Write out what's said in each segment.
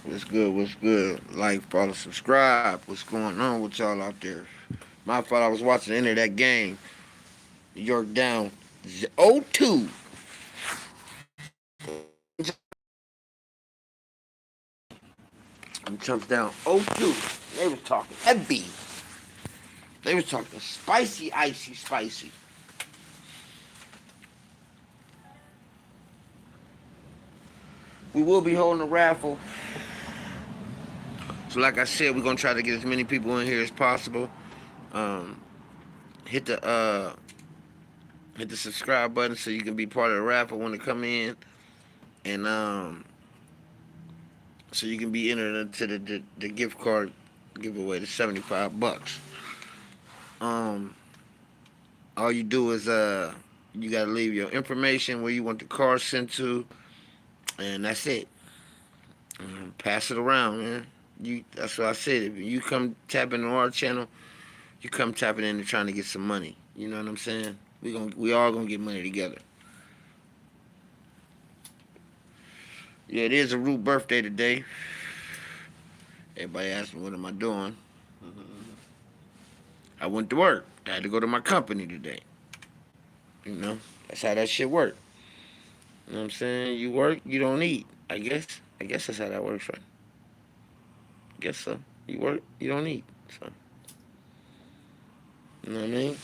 What's good? What's good? Like, follow, subscribe. What's going on with y'all out there? My fault. I was watching the end of that game. New York down 0-2. I'm Trump's down 0-2. They was talking heavy. They was talking spicy, icy, spicy. We will be holding a raffle. So, like I said, we're gonna try to get as many people in here as possible. Um, hit the hit the subscribe button so you can be part of the raffle when it come in, and so you can be entered into the gift card giveaway, the $75. Um, all you do is you gotta leave your information where you want the card sent to, and that's it. Pass it around, man. That's what I said. If you come tapping on our channel, you come tapping in and trying to get some money. You know what I'm saying? We all gonna get money together. Yeah, it is a Root birthday today. Everybody asked me what am I doing. I went to work. I had to go to my company today. You know, that's how that shit work. You know what I'm saying? You work, you don't eat. I guess. I guess that's how that works, right? Guess so. You work, you don't eat. So, you know what I mean?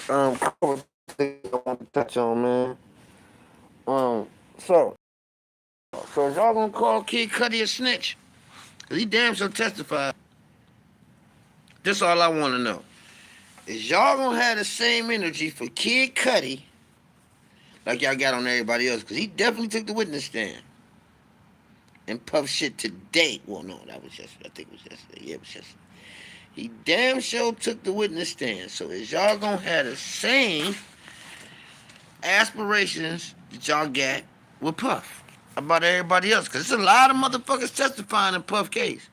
Couple of things I want to touch on, man. So, so is y'all gonna call Kid Cudi a snitch? Cause he damn sure testified. This all I want to know. Is y'all gonna have the same energy for Kid Cudi like y'all got on everybody else? Cause he definitely took the witness stand and puff shit today. Well, no, that was yesterday. I think it was yesterday. Yeah, it was yesterday. He damn sure took the witness stand. So is y'all gonna have the same aspirations that y'all got with Puff about everybody else? Cause there's a lot of motherfuckers testifying in Puff case.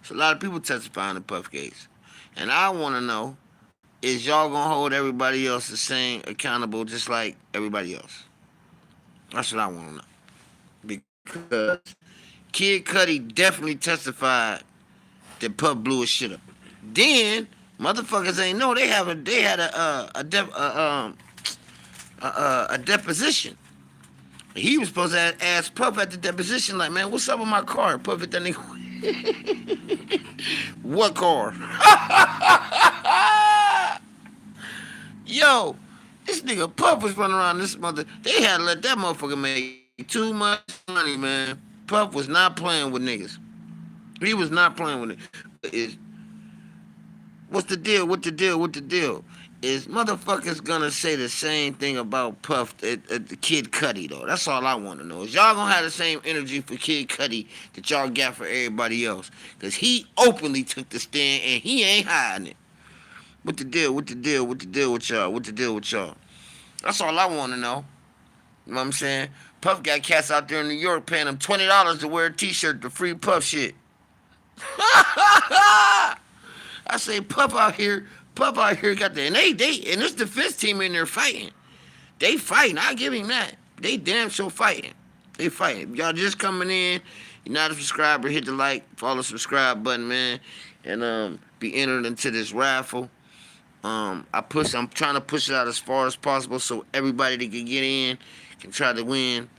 There's a lot of people testifying in Puff case. And I wanna know, is y'all gonna hold everybody else the same accountable just like everybody else? That's what I wanna know. Because Kid Cudi definitely testified that Puff blew his shit up. Then motherfuckers ain't know they had a deposition. He was supposed to ask Puff at the deposition, like, man, what's up with my car? Puff at that nigga. What car? Yo, this nigga Puff was running around this mother. They had to let that motherfucker make too much money, man. Puff was not playing with niggas. He was not playing with it. But what's the deal? What the deal? What the deal? Is motherfuckers gonna say the same thing about Puff the Kid Cudi though? That's all I want to know. Is y'all gonna have the same energy for Kid Cudi that y'all got for everybody else? Cause he openly took the stand and he ain't hiding it. What the deal? What the deal? What the deal with y'all? What the deal with y'all? That's all I want to know. You know what I'm saying? Puff got cats out there in New York paying them $20 to wear a T-shirt to free Puff shit. I say Puff out here got the and they and this defense team in there fighting. They fighting. I give him that. They damn sure fighting. They fighting. If y'all just coming in, you're not a subscriber, hit the like, follow, subscribe button, man, and be entered into this raffle. I'm trying to push it out as far as possible so everybody that can get in can try to win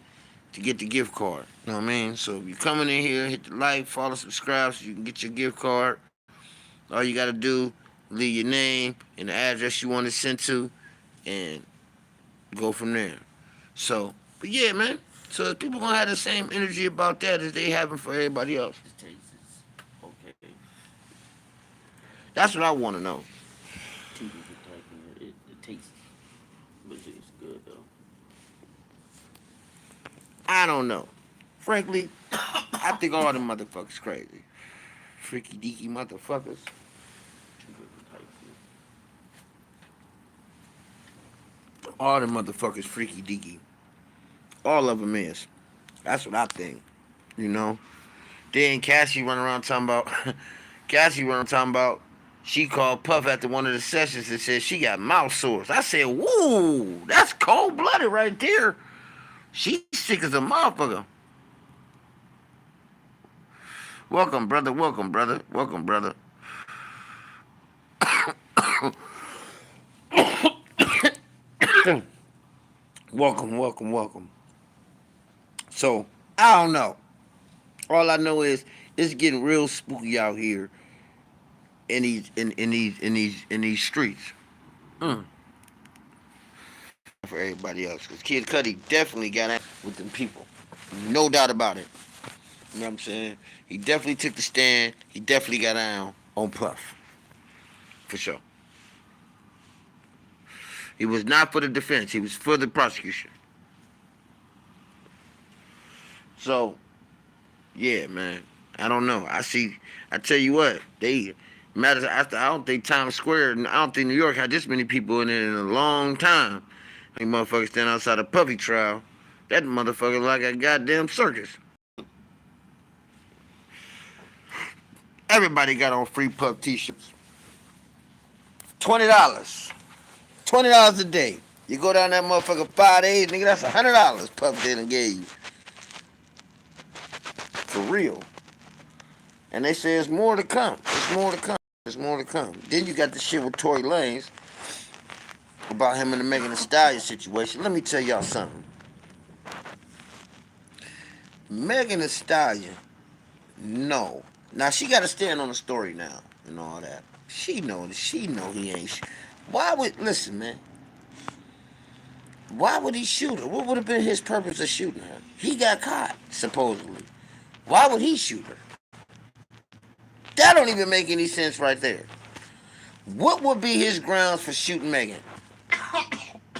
to get the gift card. You know what I mean? So if you're coming in here, hit the like, follow, subscribe so you can get your gift card. All you gotta do, leave your name and the address you want to send to, and go from there. So, but yeah, man. So people gonna have the same energy about that as they having for everybody else. Okay. That's what I want to know. Two people typing it tastes, but it's good though. I don't know. Frankly, I think all them motherfuckers crazy. Freaky deaky motherfuckers. Two people typing All them motherfuckers freaky deaky. All of them is. That's what I think. You know. Then Cassie run around talking about. Cassie run around talking about. She called Puff after one of the sessions and said she got mouth sores. I said, "Woo, that's cold blooded right there." She's sick as a motherfucker. Welcome, brother. Welcome, brother. Welcome, brother. Welcome, welcome, welcome. So, I don't know. All I know is it's getting real spooky out here in these streets. Mm. For everybody else, because Kid Cudi definitely got out with them people, no doubt about it. You know what I'm saying? He definitely took the stand. He definitely got down on Puff, for sure. He was not for the defense. He was for the prosecution. So, yeah, man. I don't know. I tell you what, they matters after. I don't think Times Square. I don't think New York had this many people in it in a long time. Like motherfuckers stand outside a Puffy trial. That motherfucker like a goddamn circus. Everybody got on free Puff t-shirts. $20. $20 a day. You go down that motherfucker 5 days, nigga, that's $100 Puff didn't give you. For real. And they say it's more to come. It's more to come. It's more to come. Then you got the shit with Tory Lanez about him and the Megan Thee Stallion situation. Let me tell y'all something. Megan Thee Stallion, no. Now she got to stand on the story now and all that. She know he ain't. Why would listen, man? Why would he shoot her? What would have been his purpose of shooting her? He got caught supposedly. Why would he shoot her? That don't even make any sense right there. What would be his grounds for shooting Megan?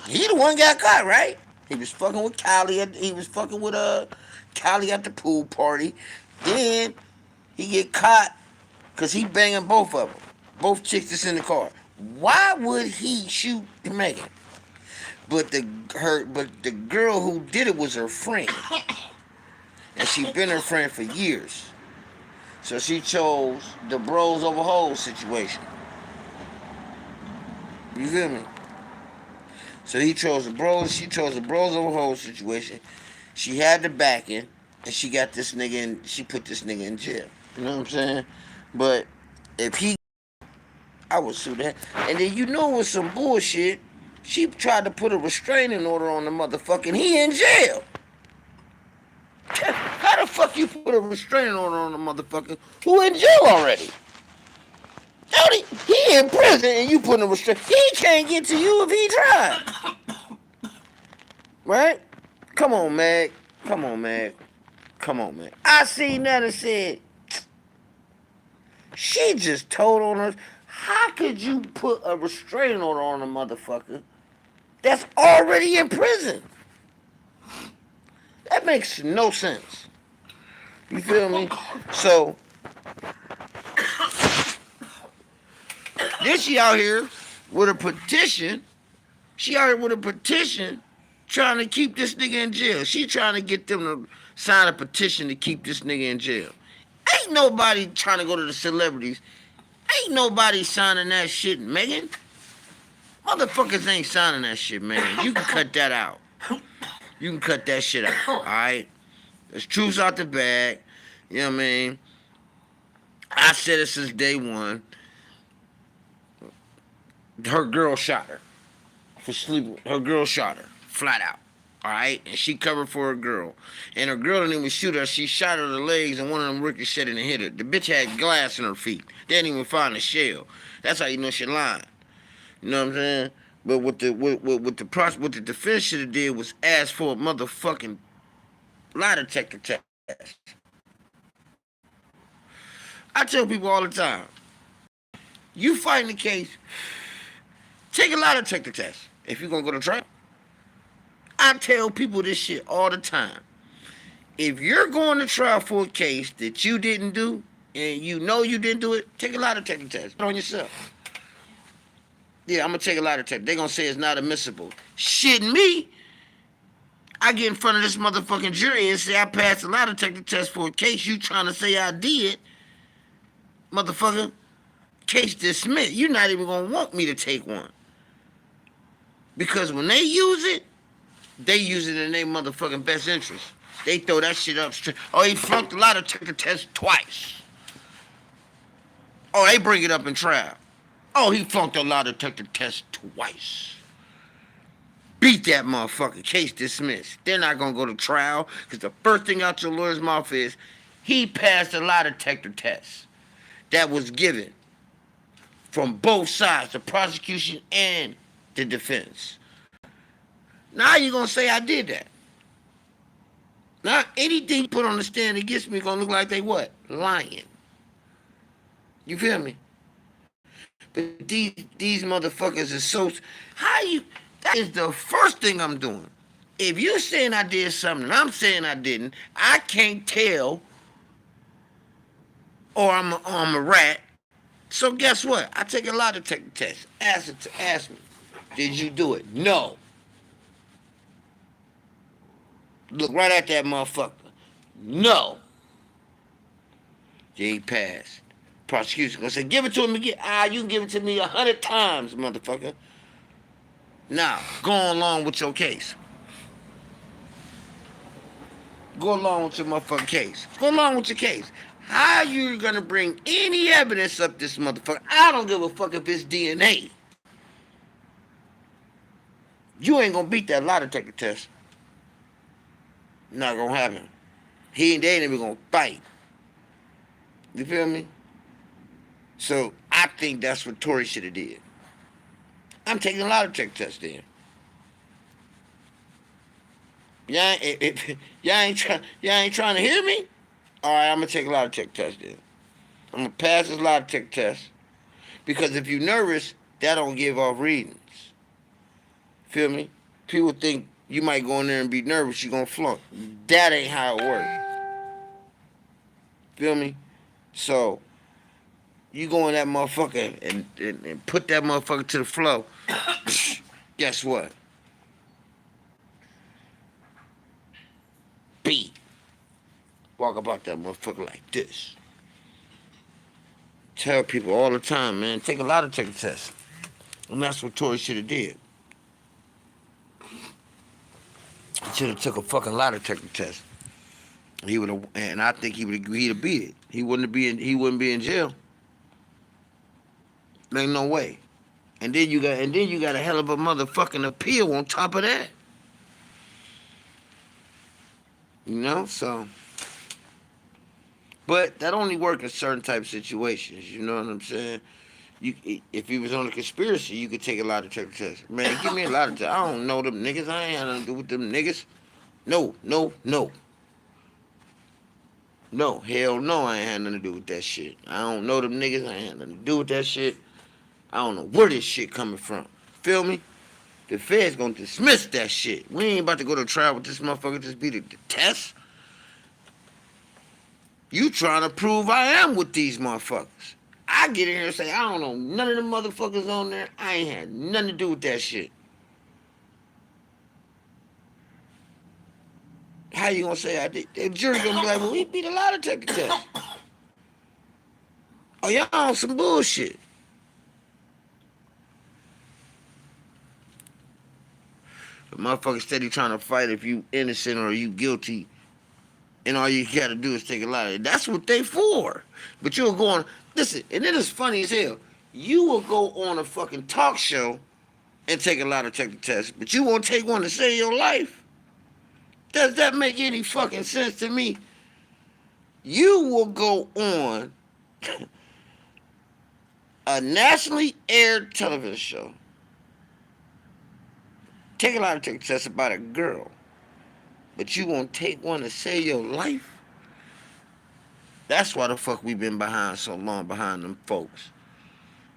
He the one got caught, right? He was fucking with Kylie. He was fucking with Kylie at the pool party. Then he get caught because he banging both of them. Both chicks that's in the car. Why would he shoot Megan? But the girl who did it was her friend. And she been her friend for years. So she chose the bros over hoes situation. You feel me? So he chose the bros, she chose the bros over hoes situation. She had the backing, and she got this nigga in, she put this nigga in jail. You know what I'm saying? But if he, I would sue that. And then you know it was some bullshit. She tried to put a restraining order on the motherfucking, he in jail. How the fuck you put a restraining order on the motherfucker who in jail already? He in prison and you putting a restraining. He can't get to you if he tried. Right? Come on, Meg. Come on, Meg. Come on, man. I seen that and said, she just told on her. How could you put a restraining order on a motherfucker that's already in prison? That makes no sense. You feel me? So, then she out here with a petition. She out here with a petition trying to keep this nigga in jail. She trying to get them to sign a petition to keep this nigga in jail. Ain't nobody trying to go to the celebrities. Ain't nobody signing that shit, Megan. Motherfuckers ain't signing that shit, man. You can cut that out. You can cut that shit out, alright? There's truths out the bag. You know what I mean? I said it since day one. Her girl shot her. For sleeping. Her girl shot her. Flat out. Alright? And she covered for her girl. And her girl didn't even shoot her. She shot her in the legs and one of them ricocheted and hit her. The bitch had glass in her feet. They didn't even find a shell. That's how you know she lying. You know what I'm saying? But what the defense should have did was ask for a motherfucking lie detector test. I tell people all the time, you fighting the case, take a lie detector test if you're gonna go to trial. I tell people this shit all the time. If you're going to trial for a case that you didn't do and you know you didn't do it, take a lie detector test on yourself. Yeah, I'm gonna take a lie detector. They're gonna say it's not admissible. Shit, me. I get in front of this motherfucking jury and say I passed a lie detector test for a case you trying to say I did. Motherfucker, case dismissed. You're not even gonna want me to take one. Because when they use it, They use it in their motherfucking best interest. They throw that shit up straight. Oh, he flunked a lie detector test twice. Oh, they bring it up in trial. Oh, he flunked a lie detector test twice. Beat that motherfucker. Case dismissed. They're not gonna go to trial because the first thing out your lawyer's mouth is he passed a lie detector test that was given from both sides, the prosecution and the defense. Now you're gonna say I did that. Now anything you put on the stand against me gonna look like they what? Lying. You feel me? But these motherfuckers are so how you that is the first thing I'm doing. If you're saying I did something and I'm saying I didn't, I can't tell or I'm a rat. So guess what? I take a lie detector test. Ask me, did you do it? No. Look right at that motherfucker. No. You ain't passed. Prosecution gonna say, give it to him again. You can give it to me 100 times, motherfucker. Now, go along with your case. Go along with your motherfucking case. Go along with your case. How you gonna bring any evidence up this motherfucker? I don't give a fuck if it's DNA. You ain't gonna beat that lie detector test. Not gonna happen. They ain't even gonna fight. You feel me? So I think that's what Tory should have did. I'm taking a lie detector test then. Y'all ain't trying to hear me? Alright, I'm gonna take a lie detector test then. I'm gonna pass this lie detector test. Because if you're nervous, that don't give off readings. Feel me? People think you might go in there and be nervous, you're gonna flunk. That ain't how it works. Feel me? So, you go in that motherfucker and put that motherfucker to the floor. Guess what? B. Walk about that motherfucker like this. Tell people all the time, man, take a lie detector test. And that's what Tory should have did. He should have took a fucking lie detector test. He would have, and I think he'd have beat it. He wouldn't be in jail. Ain't no way. And then you got a hell of a motherfucking appeal on top of that. You know, so. But that only works in certain type of situations. You know what I'm saying? If he was on a conspiracy, you could take a lie detector test. Man, give me a lie detector. I don't know them niggas. I ain't had nothing to do with them niggas. No. No, hell no, I ain't had nothing to do with that shit. I don't know them niggas. I ain't had nothing to do with that shit. I don't know where this shit coming from. Feel me? The Fed's gonna dismiss that shit. We ain't about to go to trial with this motherfucker just be the test. You trying to prove I am with these motherfuckers. I get in here and say, I don't know none of them motherfuckers on there. I ain't had nothing to do with that shit. How you gonna say I did? The jury gonna be like, well, we beat a lie detector test. Oh, y'all on some bullshit. The motherfucker steady trying to fight if you innocent or you guilty, and all you gotta do is take a lie. That's what they for. But you'll go on, listen, and it is funny as hell. You will go on a fucking talk show and take a lie detector test, but you won't take one to save your life. Does that make any fucking sense to me? You will go on a nationally aired television show, take a lie detector test about a girl, but you won't take one to save your life? That's why the fuck we been behind so long behind them folks.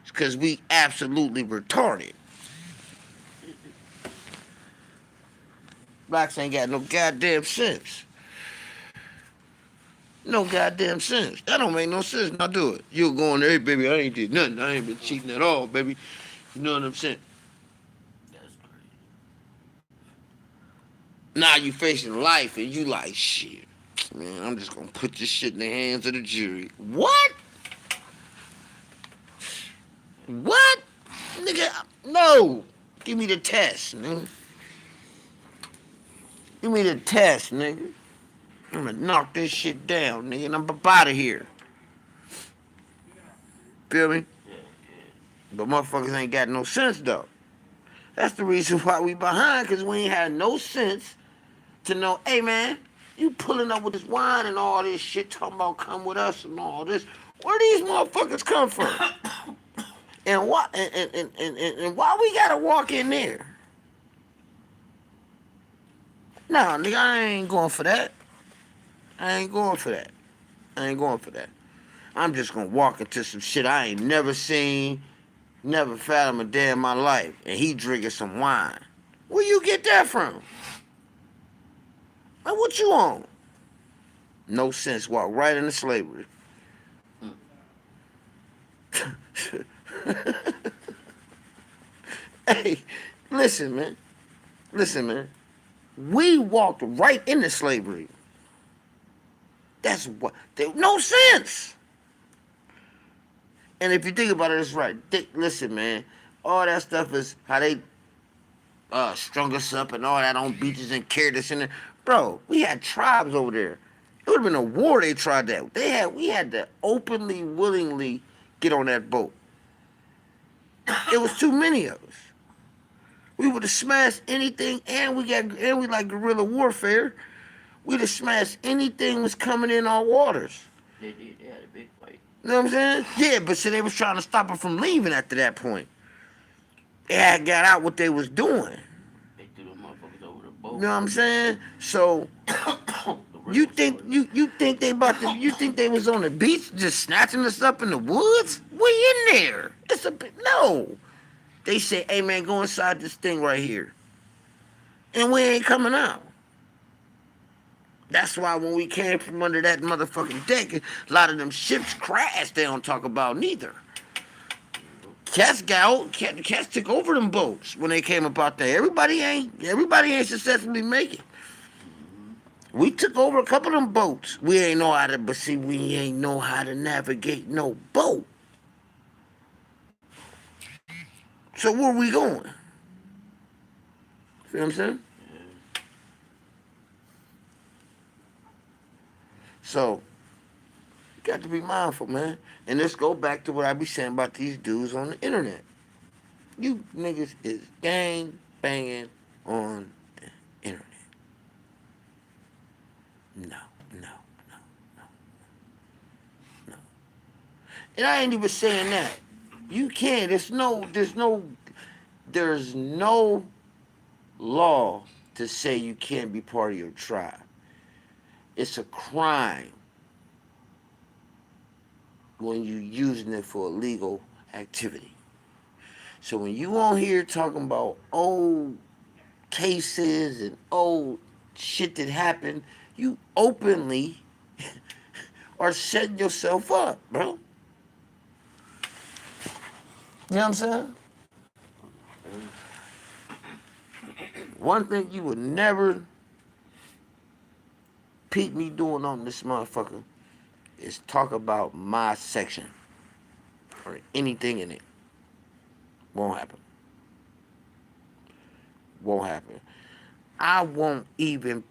It's because we absolutely retarded. Blacks ain't got no goddamn sense. No goddamn sense. That don't make no sense. Now do it. You'll go in there, hey, baby, I ain't did nothing. I ain't been cheating at all, baby. You know what I'm saying? That's crazy. Now you facing life and you like, shit. Man, I'm just gonna put this shit in the hands of the jury. What? What? Nigga, no. Give me the test, man. Give me the test, nigga. I'm gonna knock this shit down, nigga, and I'm up out of here. Feel me? Yeah, yeah. But motherfuckers ain't got no sense, though. That's the reason why we behind, because we ain't had no sense to know, hey, man, you pulling up with this wine and all this shit, talking about come with us and all this. Where these motherfuckers come from? And why, and why we gotta walk in there? Nah, nigga, I ain't going for that. I ain't going for that. I ain't going for that. I'm just gonna walk into some shit I ain't never seen, never fathomed a day in my life, and he drinking some wine. Where you get that from? Like, what you on? No sense. Walk right into slavery. Hey, listen, man. Listen, man. We walked right into slavery. That's what. No sense. And if you think about it, it's right. Listen, man. All that stuff is how they strung us up and all that on beaches and carried us in there. Bro, we had tribes over there. It would have been a war. They tried that. We had to openly, willingly get on that boat. It was too many of us. We would have smashed anything, and we like guerrilla warfare. We'd have smashed anything was coming in our waters. They did. They had a big fight. You know what I'm saying? Yeah, but see, they was trying to stop us from leaving after that point. They had got out what they was doing. They threw them motherfuckers over the boat. You know what I'm saying? So you think they was on the beach just snatching us up in the woods? We in there. It's a bit no. They say, hey man, go inside this thing right here. And we ain't coming out. That's why when we came from under that motherfucking deck, a lot of them ships crashed. They don't talk about neither. Cats took over them boats when they came up out there. Everybody ain't successfully make it. We took over a couple of them boats. We ain't know how to navigate no boat. So where we going? See what I'm saying? So, you got to be mindful, man. And let's go back to what I be saying about these dudes on the internet. You niggas is gang banging on the internet. No. And I ain't even saying that. You can't. There's no law to say you can't be part of your tribe. It's a crime when you're using it for illegal activity. So when you on here talking about old cases and old shit that happened, you openly are setting yourself up, bro. You know what I'm saying? One thing you would never peep me doing on this motherfucker is talk about my section or anything in it. Won't happen. Won't happen. I won't even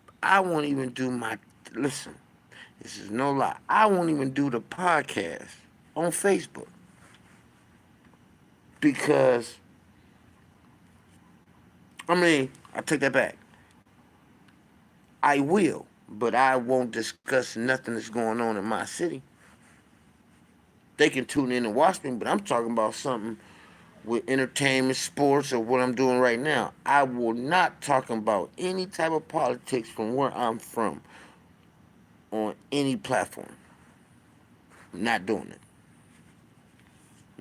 do my, listen, this is no lie. I won't even do the podcast on Facebook. Because, I take that back. I will, but I won't discuss nothing that's going on in my city. They can tune in and watch me, but I'm talking about something with entertainment, sports, or what I'm doing right now. I will not talk about any type of politics from where I'm from on any platform. I'm not doing it.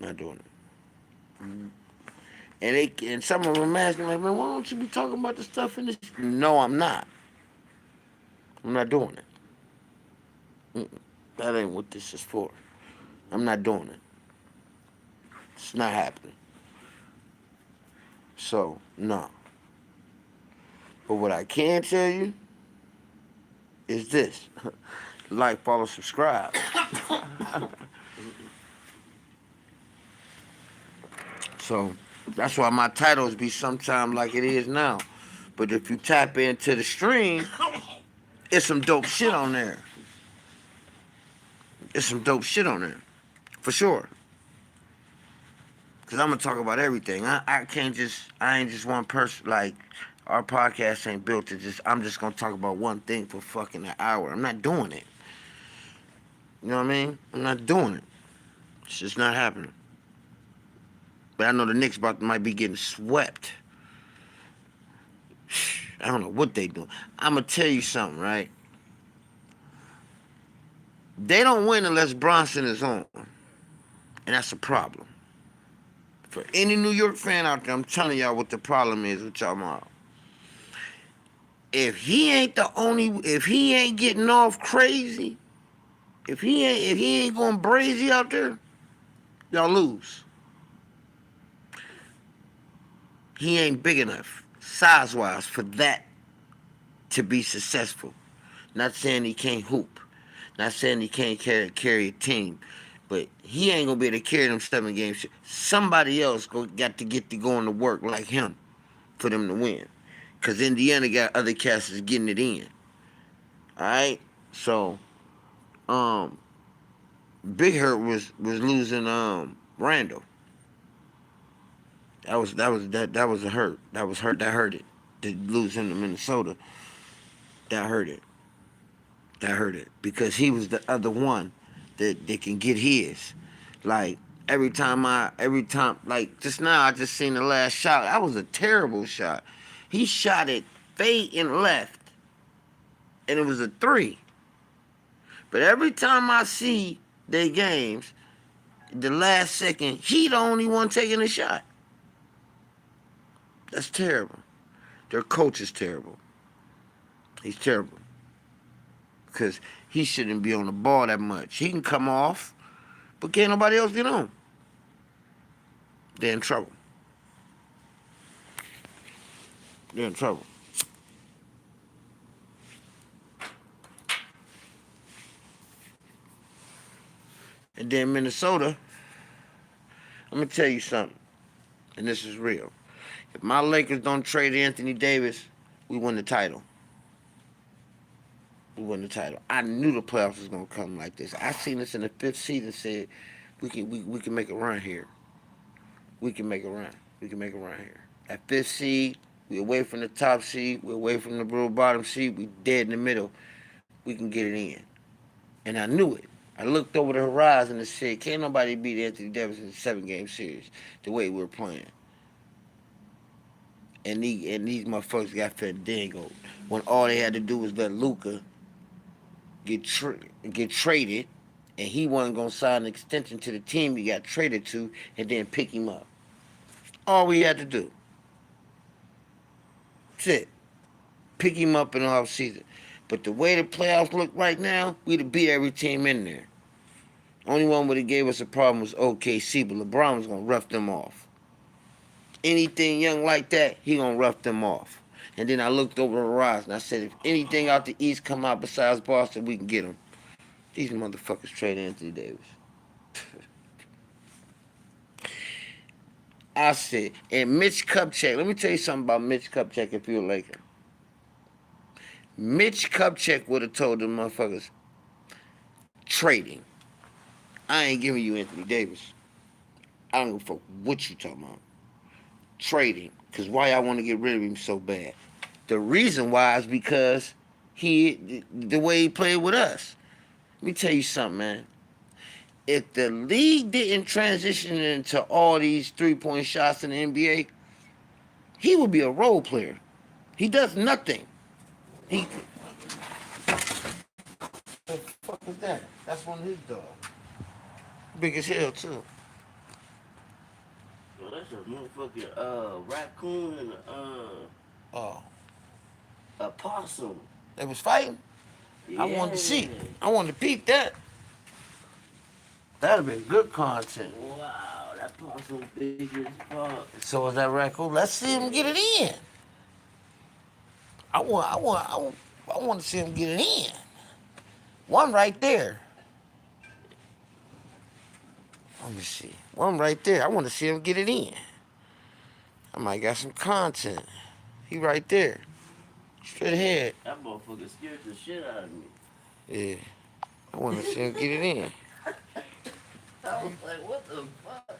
Not doing it. And some of them asking like, man, why don't you be talking about the stuff in this? No, I'm not. I'm not doing it. That ain't what this is for. I'm not doing it. It's not happening. So, no. But what I can tell you is this. Like, follow, subscribe. So, that's why my titles be sometime like it is now. But if you tap into the stream, it's some dope shit on there. It's some dope shit on there. For sure. Cause I'm gonna talk about everything. I ain't just one person. Like, our podcast ain't built to I'm just gonna talk about one thing for fucking an hour. I'm not doing it. You know what I mean? I'm not doing it. It's just not happening. But I know the Knicks might be getting swept. I don't know what they doing. I'm gonna tell you something, right? They don't win unless Bronson is on, and that's a problem. For any New York fan out there, I'm telling y'all what the problem is with y'all mom. If he ain't getting off crazy, if he ain't going brazy out there, y'all lose. He ain't big enough, size-wise, for that to be successful. Not saying he can't hoop. Not saying he can't carry a team. But he ain't going to be able to carry them 7 games. Somebody else got to get to going to work like him for them to win. Because Indiana got other cats that's getting it in. Alright? So, Big Hurt was losing Randall. That was a hurt. That hurt it. To lose him to Minnesota. That hurt it. Because he was the other one that can get his. Like, every time, like, just now I just seen the last shot. That was a terrible shot. He shot it fade and left. And it was a 3. But every time I see their games, the last second, he the only one taking a shot. That's terrible. Their coach is terrible. He's terrible. Because he shouldn't be on the ball that much. He can come off, but can't nobody else get on. They're in trouble. They're in trouble. And then Minnesota, I'm going to tell you something, and this is real. If my Lakers don't trade Anthony Davis, we win the title. We win the title. I knew the playoffs was going to come like this. I seen this in the 5th seed and said, we can make a run here. We can make a run. We can make a run here. At 5th seed, we away from the top seed. We away from the real bottom seed. We dead in the middle. We can get it in. And I knew it. I looked over the horizon and said, can't nobody beat Anthony Davis in a 7-game series the way we were playing. And these motherfuckers got fandangled when all they had to do was let Luka get traded, and he wasn't going to sign an extension to the team he got traded to, and then pick him up. All we had to do. That's it. Pick him up in the offseason. But the way the playoffs look right now, we'd have beat every team in there. Only one would have gave us a problem was OKC, but LeBron was going to rough them off. Anything young like that, he going to rough them off. And then I looked over the horizon. I said, if anything out the East come out besides Boston, we can get them. These motherfuckers trade Anthony Davis. I said, and Mitch Kupchak, let me tell you something about Mitch Kupchak if you're a Laker. Mitch Kupchak would have told them motherfuckers, trading. I ain't giving you Anthony Davis. I don't give a fuck what you talking about. Trading. Because why I want to get rid of him so bad? The reason why is because the way he played with us. Let me tell you something, man. If the league didn't transition into all these 3-point shots in the NBA, he would be a role player. He does nothing. What the fuck is that? That's one of his dogs. Big as hell, too. Well, that's a motherfucking raccoon and a possum. They was fighting? Yeah. I wanted to see. I wanted to peep that. That'd have been good content. Wow, that possum big as fuck. So is that raccoon? Let's see him get it in. I want to see him get it in. One right there. Let me see. One right there. I want to see him get it in. I might got some content. He right there. Straight ahead. That motherfucker scared the shit out of me. Yeah. I want to see him get it in. I was like, what the fuck?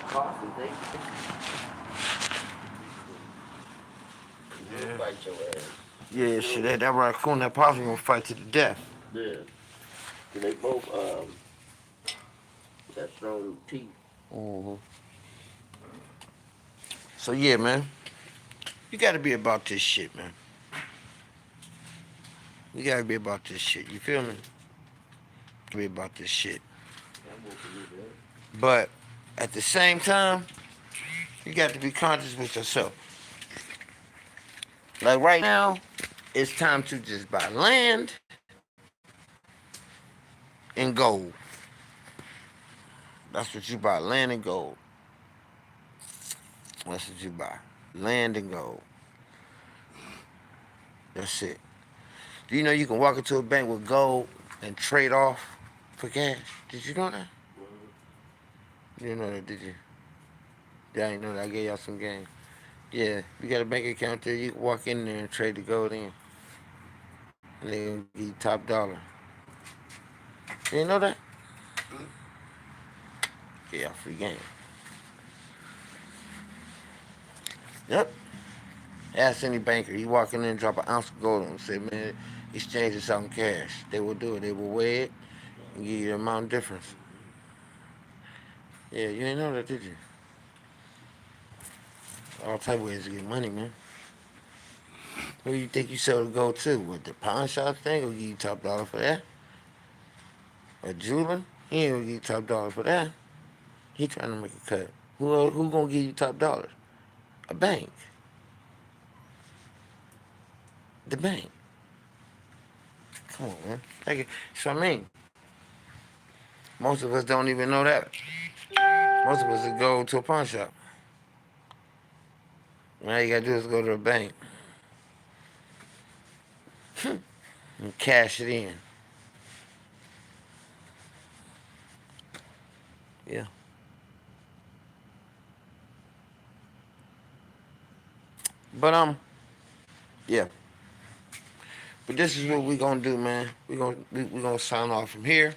Coffee, they Yeah. fight your ass. Yeah, shit. That raccoon, that possum gonna fight to the death. Yeah. So they both got strong teeth. Mm-hmm. So yeah, man. You gotta be about this shit, man. You gotta be about this shit. You feel me? Be about this shit. I won't believe that. But at the same time, you got to be conscious with yourself. Like right now, it's time to just buy land and gold. That's what you buy, land and gold. That's what you buy, land and gold. That's it. Do you know you can walk into a bank with gold and trade off for cash? Did you know that? You didn't know that, did you? Yeah, I didn't know that. I gave y'all some game. Yeah, you got a bank account there, you can walk in there and trade the gold in. And they gonna give you top dollar. You didn't know that? Yeah, free game. Yep. Ask any banker. You walk in there and drop an ounce of gold on them. Say, man, exchange this out in cash. They will do it. They will weigh it and give you the amount difference. Yeah, you didn't know that, did you? All type of ways to get money, man. Who do you think you sell the gold to? What, the pawn shop thing? Will give you top dollar for that? A jeweler? He ain't gonna give you top dollar for that. He trying to make a cut. Who gonna give you top dollar? A bank. The bank. Come on, man. So I mean, most of us don't even know that. Most of us would go to a pawn shop. All you gotta do is go to a bank and cash it in. Yeah. But yeah. But this is what we gonna do, man. We gonna sign off from here.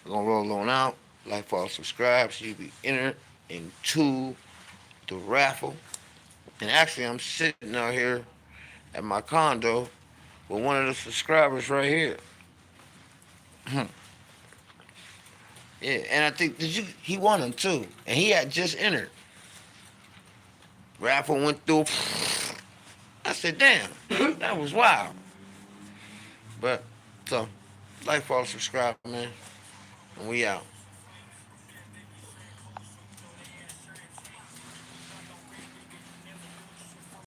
We're gonna roll on out. Like, follow, subscribe, so you be entered into the raffle. And actually, I'm sitting out here at my condo with one of the subscribers right here. Yeah, and I think he won them too, and he had just entered. Raffle went through. I said, damn, that was wild. But so, like, follow, subscribe, man, and we out.